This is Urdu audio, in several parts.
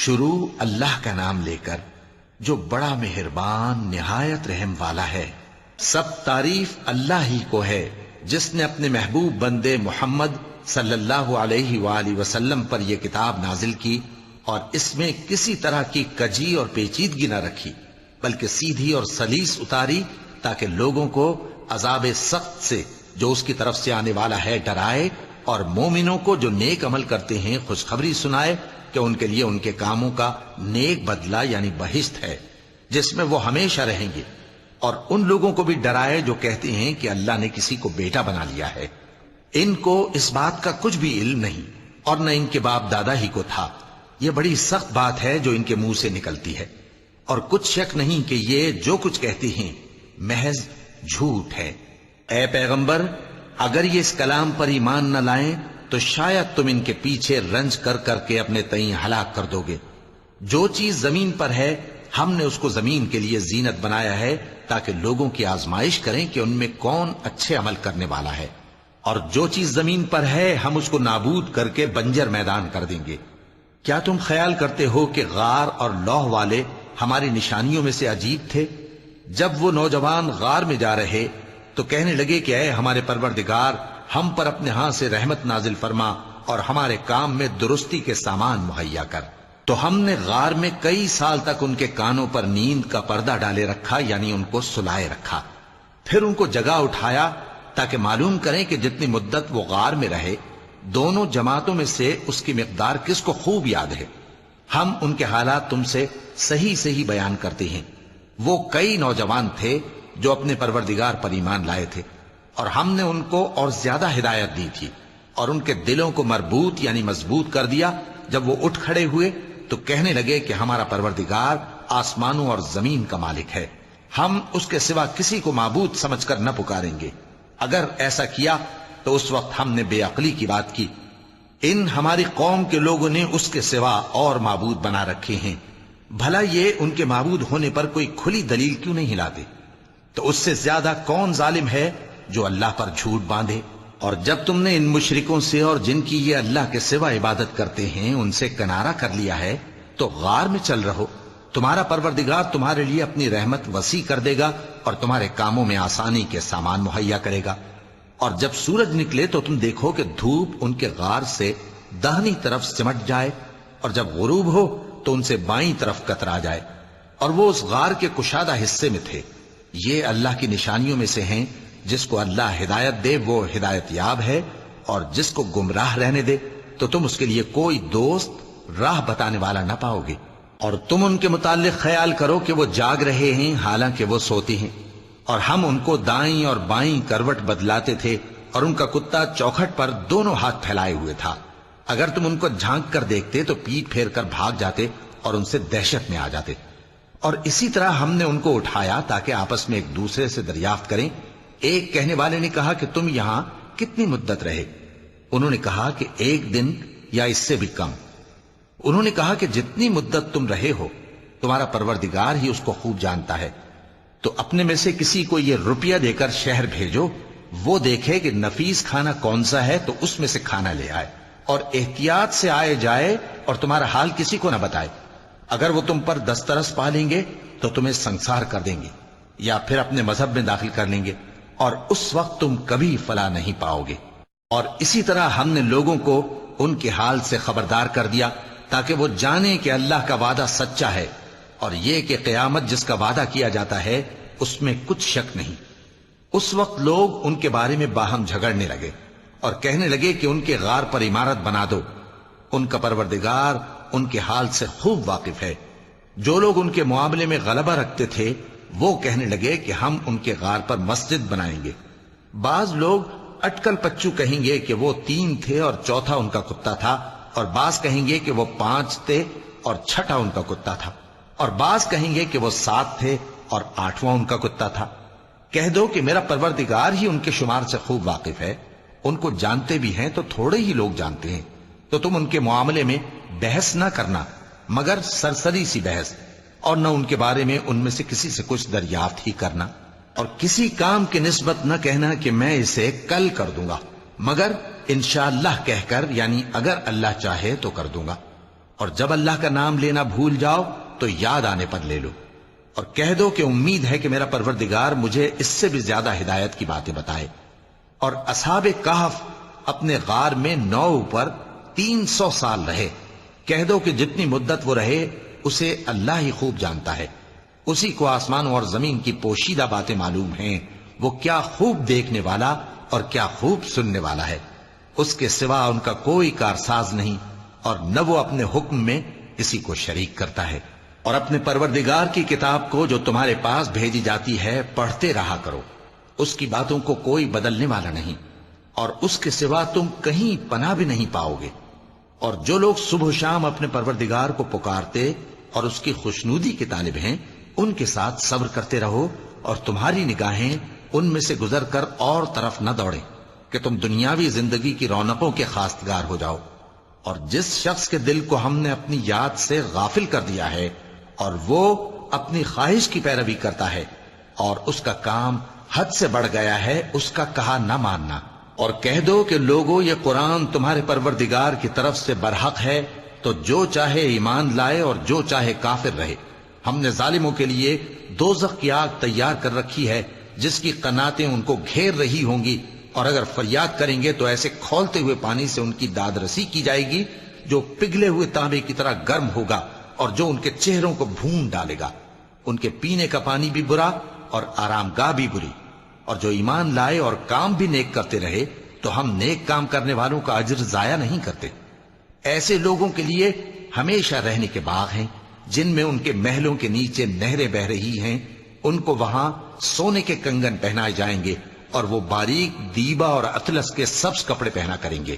شروع اللہ کا نام لے کر جو بڑا مہربان نہایت رحم والا ہے۔ سب تعریف اللہ ہی کو ہے جس نے اپنے محبوب بندے محمد صلی اللہ علیہ وآلہ وسلم پر یہ کتاب نازل کی اور اس میں کسی طرح کی کجی اور پیچیدگی نہ رکھی، بلکہ سیدھی اور سلیس اتاری تاکہ لوگوں کو عذاب سخت سے جو اس کی طرف سے آنے والا ہے ڈرائے، اور مومنوں کو جو نیک عمل کرتے ہیں خوشخبری سنائے کہ ان کے لیے ان کے کاموں کا نیک بدلہ یعنی بہشت ہے جس میں وہ ہمیشہ رہیں گے، اور ان لوگوں کو بھی ڈرائے جو کہتے ہیں کہ اللہ نے کسی کو بیٹا بنا لیا ہے۔ ان کو اس بات کا کچھ بھی علم نہیں اور نہ ان کے باپ دادا ہی کو تھا۔ یہ بڑی سخت بات ہے جو ان کے منہ سے نکلتی ہے، اور کچھ شک نہیں کہ یہ جو کچھ کہتے ہیں محض جھوٹ ہے۔ اے پیغمبر، اگر یہ اس کلام پر ایمان نہ لائیں تو شاید تم ان کے پیچھے رنج کر کر کے اپنے تئیں ہلاک کر دو گے۔ جو چیز زمین پر ہے ہم نے اس کو زمین کے لیے زینت بنایا ہے تاکہ لوگوں کی آزمائش کریں کہ ان میں کون اچھے عمل کرنے والا ہے، اور جو چیز زمین پر ہے ہم اس کو نابود کر کے بنجر میدان کر دیں گے۔ کیا تم خیال کرتے ہو کہ غار اور لوح والے ہماری نشانیوں میں سے عجیب تھے؟ جب وہ نوجوان غار میں جا رہے تو کہنے لگے کہ اے ہمارے پروردگار، ہم پر اپنے ہاں سے رحمت نازل فرما اور ہمارے کام میں درستی کے سامان مہیا کر۔ تو ہم نے غار میں کئی سال تک ان کے کانوں پر نیند کا پردہ ڈالے رکھا، یعنی ان کو سلائے رکھا، پھر ان کو جگا اٹھایا تاکہ معلوم کریں کہ جتنی مدت وہ غار میں رہے دونوں جماعتوں میں سے اس کی مقدار کس کو خوب یاد ہے۔ ہم ان کے حالات تم سے صحیح صحیح بیان کرتے ہیں۔ وہ کئی نوجوان تھے جو اپنے پروردگار پر ایمان لائے تھے، اور ہم نے ان کو اور زیادہ ہدایت دی تھی، اور ان کے دلوں کو مربوط یعنی مضبوط کر دیا۔ جب وہ اٹھ کھڑے ہوئے تو کہنے لگے کہ ہمارا پروردگار آسمانوں اور زمین کا مالک ہے، ہم اس کے سوا کسی کو معبود سمجھ کر نہ پکاریں گے۔ اگر ایسا کیا تو اس وقت ہم نے بے عقلی کی بات کی۔ ان ہماری قوم کے لوگوں نے اس کے سوا اور معبود بنا رکھے ہیں، بھلا یہ ان کے معبود ہونے پر کوئی کھلی دلیل کیوں نہیں لاتے؟ تو اس سے زیادہ کون ظالم ہے جو اللہ پر جھوٹ باندھے؟ اور جب تم نے ان مشرکوں سے اور جن کی یہ اللہ کے سوا عبادت کرتے ہیں ان سے کنارہ کر لیا ہے تو غار میں چل رہو، تمہارا پروردگار تمہارے لیے اپنی رحمت وسیع کر دے گا اور تمہارے کاموں میں آسانی کے سامان مہیا کرے گا۔ اور جب سورج نکلے تو تم دیکھو کہ دھوپ ان کے غار سے داہنی طرف سمٹ جائے، اور جب غروب ہو تو ان سے بائیں طرف کترا جائے، اور وہ اس غار کے کشادہ حصے میں تھے۔ یہ اللہ کی نشانیوں میں سے ہیں، جس کو اللہ ہدایت دے وہ ہدایت یاب ہے، اور جس کو گمراہ رہنے دے تو تم اس کے لیے کوئی دوست راہ بتانے والا نہ پاؤ گے۔ اور تم ان کے متعلق خیال کرو کہ وہ جاگ رہے ہیں حالانکہ وہ سوتے ہیں، اور ہم ان کو دائیں اور بائیں کروٹ بدلاتے تھے، اور ان کا کتا چوکھٹ پر دونوں ہاتھ پھیلائے ہوئے تھا۔ اگر تم ان کو جھانک کر دیکھتے تو پیٹ پھیر کر بھاگ جاتے اور ان سے دہشت میں آ جاتے۔ اور اسی طرح ہم نے ان کو اٹھایا تاکہ آپس میں ایک دوسرے سے دریافت کریں۔ ایک کہنے والے نے کہا کہ تم یہاں کتنی مدت رہے؟ انہوں نے کہا کہ 1 دن یا اس سے بھی کم۔ انہوں نے کہا کہ جتنی مدت تم رہے ہو تمہارا پروردگار ہی اس کو خوب جانتا ہے، تو اپنے میں سے کسی کو یہ روپیہ دے کر شہر بھیجو، وہ دیکھے کہ نفیس کھانا کون سا ہے تو اس میں سے کھانا لے آئے، اور احتیاط سے آئے جائے اور تمہارا حال کسی کو نہ بتائے۔ اگر وہ تم پر دسترس پا لیں گے تو تمہیں سنسار کر دیں گے یا پھر اپنے مذہب میں داخل کر لیں گے، اور اس وقت تم کبھی فلاح نہیں پاؤ گے۔ اور اسی طرح ہم نے لوگوں کو ان کے حال سے خبردار کر دیا تاکہ وہ جانیں کہ اللہ کا وعدہ سچا ہے، اور یہ کہ قیامت جس کا وعدہ کیا جاتا ہے اس میں کچھ شک نہیں۔ اس وقت لوگ ان کے بارے میں باہم جھگڑنے لگے اور کہنے لگے کہ ان کے غار پر عمارت بنا دو۔ ان کا پروردگار ان کے حال سے خوب واقف ہے۔ جو لوگ ان کے معاملے میں غلبہ رکھتے تھے وہ کہنے لگے کہ ہم ان کے غار پر مسجد بنائیں گے۔ بعض لوگ اٹکل پچو کہیں گے کہ وہ 3 تھے اور چوتھا ان کا کتا تھا، اور بعض کہیں گے کہ وہ 5 تھے اور چھٹا ان کا کتا تھا، اور بعض کہیں گے کہ وہ 7 تھے اور 8واں ان کا کتا تھا۔ کہہ دو کہ میرا پروردگار ہی ان کے شمار سے خوب واقف ہے، ان کو جانتے بھی ہیں تو تھوڑے ہی لوگ جانتے ہیں۔ تو تم ان کے معاملے میں بحث نہ کرنا مگر سرسری سی بحث، اور نہ ان کے بارے میں ان میں سے کسی سے کچھ دریافت ہی کرنا، اور کسی کام کی نسبت نہ کہنا کہ میں اسے کل کر دوں گا، مگر انشاءاللہ کہہ کر، یعنی اگر اللہ چاہے تو کر دوں گا۔ اور جب اللہ کا نام لینا بھول جاؤ تو یاد آنے پر لے لو، اور کہہ دو کہ امید ہے کہ میرا پروردگار مجھے اس سے بھی زیادہ ہدایت کی باتیں بتائے۔ اور اصحاب کہف اپنے غار میں 9 اوپر 300 سال رہے۔ کہہ دو کہ جتنی مدت وہ رہے اسے اللہ ہی خوب جانتا ہے، اسی کو آسمانوں اور زمین کی پوشیدہ باتیں معلوم ہیں، وہ کیا خوب دیکھنے والا اور کیا خوب سننے والا ہے۔ اس کے سوا ان کا کوئی کارساز نہیں، اور نہ وہ اپنے حکم میں کسی کو شریک کرتا ہے۔ اور اپنے پروردگار کی کتاب کو جو تمہارے پاس بھیجی جاتی ہے پڑھتے رہا کرو، اس کی باتوں کو کوئی بدلنے والا نہیں، اور اس کے سوا تم کہیں پناہ بھی نہیں پاؤ گے۔ اور جو لوگ صبح و شام اپنے پروردگار کو پکارتے اور اس کی خوشنودی کے طالب ہیں، ان کے ساتھ صبر کرتے رہو، اور تمہاری نگاہیں ان میں سے گزر کر اور طرف نہ دوڑیں کہ تم دنیاوی زندگی کی رونقوں کے خواستگار ہو جاؤ۔ اور جس شخص کے دل کو ہم نے اپنی یاد سے غافل کر دیا ہے اور وہ اپنی خواہش کی پیروی کرتا ہے اور اس کا کام حد سے بڑھ گیا ہے، اس کا کہا نہ ماننا، اور کہہ دو کہ لوگو یہ قرآن تمہارے پروردگار کی طرف سے برحق ہے، تو جو چاہے ایمان لائے اور جو چاہے کافر رہے۔ ہم نے ظالموں کے لیے دوزخ کی آگ تیار کر رکھی ہے جس کی قناتیں ان کو گھیر رہی ہوں گی، اور اگر فریاد کریں گے تو ایسے کھولتے ہوئے پانی سے ان کی داد رسی کی جائے گی جو پگھلے ہوئے تانبے کی طرح گرم ہوگا اور جو ان کے چہروں کو بھون ڈالے گا۔ ان کے پینے کا پانی بھی برا اور آرام گاہ بھی بری۔ اور جو ایمان لائے اور کام بھی نیک کرتے رہے تو ہم نیک کام کرنے والوں کا اجر ضائع نہیں کرتے۔ ایسے لوگوں کے لیے ہمیشہ رہنے کے باغ ہیں جن میں ان کے محلوں کے نیچے نہریں بہ رہی ہیں، ان کو وہاں سونے کے کنگن پہنائے جائیں گے، اور وہ باریک دیبا اور اطلس کے سبز کپڑے پہنا کریں گے،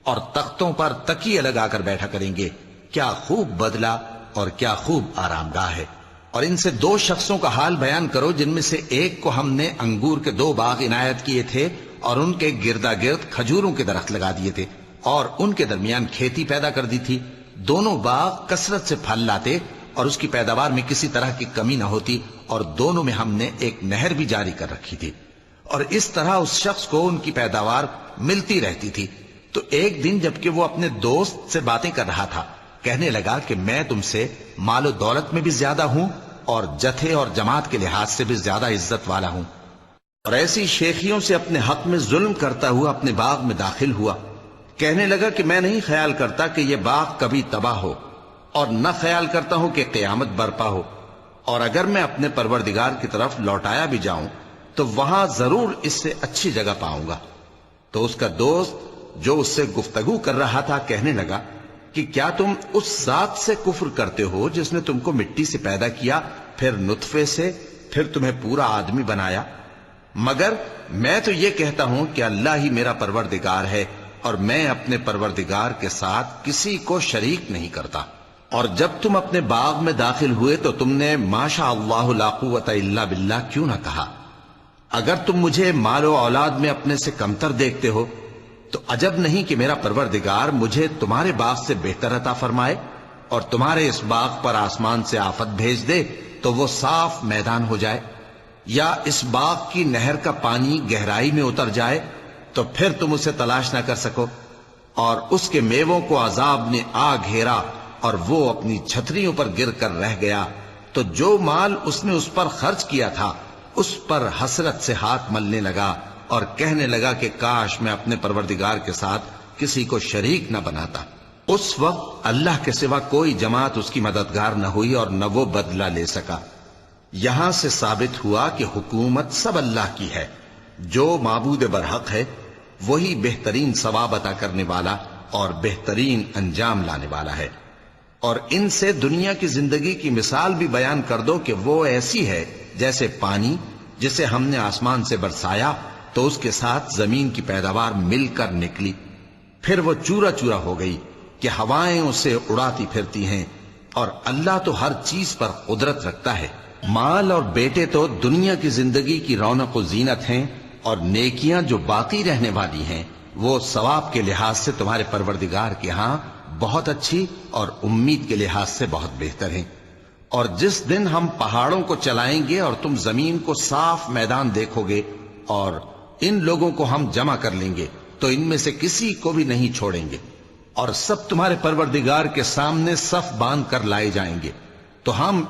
اور تختوں پر تکیے لگا کر بیٹھا کریں گے۔ کیا خوب بدلہ اور کیا خوب آرام گاہ ہے۔ اور ان سے 2 شخصوں کا حال بیان کرو جن میں سے ایک کو ہم نے انگور کے 2 باغ عنایت کیے تھے اور ان کے گردا گرد کھجوروں کے درخت لگا دیے تھے اور ان کے درمیان کھیتی پیدا کر دی تھی۔ دونوں باغ کثرت سے پھل لاتے اور اس کی پیداوار میں کسی طرح کی کمی نہ ہوتی، اور دونوں میں ہم نے ایک نہر بھی جاری کر رکھی تھی، اور اس طرح اس شخص کو ان کی پیداوار ملتی رہتی تھی۔ تو ایک دن جبکہ وہ اپنے دوست سے باتیں کر رہا تھا، کہنے لگا کہ میں تم سے مال و دولت میں بھی زیادہ ہوں اور جتھے اور جماعت کے لحاظ سے بھی زیادہ عزت والا ہوں، اور ایسی شیخیوں سے اپنے حق میں ظلم کرتا ہوا اپنے باغ میں داخل ہوا۔ کہنے لگا کہ میں نہیں خیال کرتا کہ یہ باغ کبھی تباہ ہو، اور نہ خیال کرتا ہوں کہ قیامت برپا ہو، اور اگر میں اپنے پروردگار کی طرف لوٹایا بھی جاؤں تو وہاں ضرور اس سے اچھی جگہ پاؤں گا۔ تو اس کا دوست جو اس سے گفتگو کر رہا تھا کہنے لگا کہ کیا تم اس ذات سے کفر کرتے ہو جس نے تم کو مٹی سے پیدا کیا، پھر نطفے سے، پھر تمہیں پورا آدمی بنایا؟ مگر میں تو یہ کہتا ہوں کہ اللہ ہی میرا پروردگار ہے، اور میں اپنے پروردگار کے ساتھ کسی کو شریک نہیں کرتا۔ اور جب تم اپنے باغ میں داخل ہوئے تو تم نے ما شاء اللہ لا قوت الا باللہ کیوں نہ کہا؟ اگر تم مجھے مال و اولاد میں اپنے سے کمتر دیکھتے ہو تو عجب نہیں کہ میرا پروردگار مجھے تمہارے باغ سے بہتر عطا فرمائے، اور تمہارے اس باغ پر آسمان سے آفت بھیج دے تو وہ صاف میدان ہو جائے، یا اس باغ کی نہر کا پانی گہرائی میں اتر جائے تو پھر تم اسے تلاش نہ کر سکو، اور اس کے میووں کو عذاب نے آ گھیرا اور وہ اپنی چھتریوں پر گر کر رہ گیا، تو جو مال اس نے اس پر خرچ کیا تھا اس پر حسرت سے ہاتھ ملنے لگا اور کہنے لگا کہ کاش میں اپنے پروردگار کے ساتھ کسی کو شریک نہ بناتا۔ اس وقت اللہ کے سوا کوئی جماعت اس کی مددگار نہ ہوئی اور نہ وہ بدلہ لے سکا۔ یہاں سے ثابت ہوا کہ حکومت سب اللہ کی ہے، جو معبود برحق ہے وہی بہترین ثواب عطا کرنے والا اور بہترین انجام لانے والا ہے۔ اور ان سے دنیا کی زندگی کی مثال بھی بیان کر دو کہ وہ ایسی ہے جیسے پانی جسے ہم نے آسمان سے برسایا تو اس کے ساتھ زمین کی پیداوار مل کر نکلی، پھر وہ چورا چورا ہو گئی کہ ہوائیں اسے اڑاتی پھرتی ہیں، اور اللہ تو ہر چیز پر قدرت رکھتا ہے۔ مال اور بیٹے تو دنیا کی زندگی کی رونق و زینت ہیں، اور نیکیاں جو باقی رہنے والی ہیں وہ ثواب کے لحاظ سے تمہارے پروردگار کے ہاں بہت اچھی اور امید کے لحاظ سے بہت بہتر ہیں۔ اور جس دن ہم پہاڑوں کو چلائیں گے اور تم زمین کو صاف میدان دیکھو گے اور ان لوگوں کو ہم جمع کر لیں گے تو ان میں سے کسی کو بھی نہیں چھوڑیں گے، اور سب تمہارے پروردگار کے سامنے صف باندھ کر لائے جائیں گے، تو ہم